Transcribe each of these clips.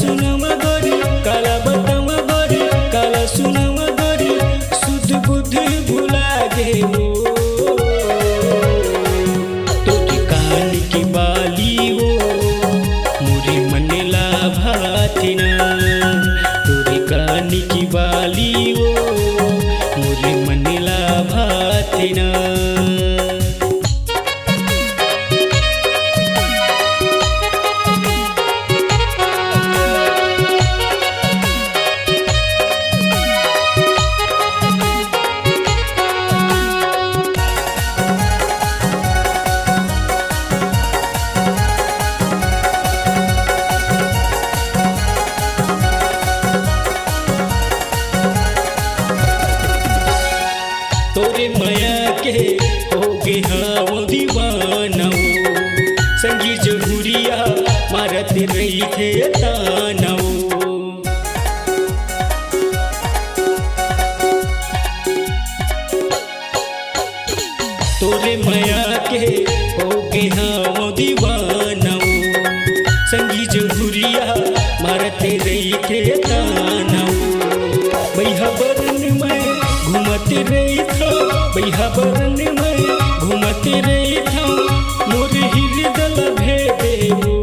सुनवा गोरी काला बतावा गोरी काला सुनवा गोरी सुध बुध भुला गे वो तोरी कान की बाली वो मोरे मन ला भाथिना तोरी कान की बाली वो मोरे मन ला भाथिना। तोरे माया के हो गे हाँ दीवाना संगी जहुरिया मारत रही थे ताना तोरे माया के हो गे हाँ दीवाना संगी जहुरिया मारत रही थे ताना भैया बरन में घूमते रही था भैया बरन में घूमते रही था मोर हृदय भेदे वो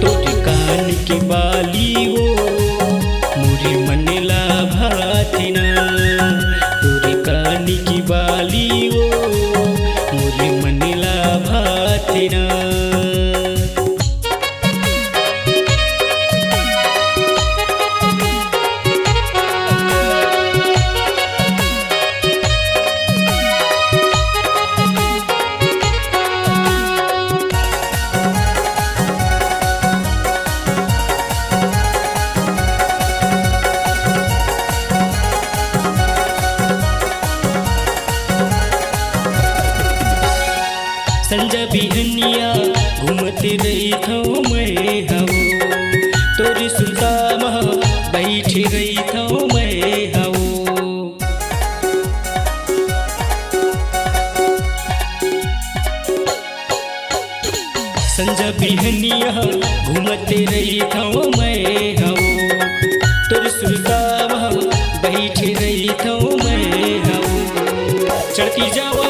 तोरे कान की बाली वो मोरे मन ला भाथिना तोरे कान की बाली वो मोरे मन ला भाथिना। संजा बिहनिया घूमते रही था मैं हवो तोरी सुल्तान बैठ रही था मैं हवो संजा बिहनिया घूमते रही था मैं हवो तोरी सुल्तान बैठ रही था मैं हवो चढ़ती जावा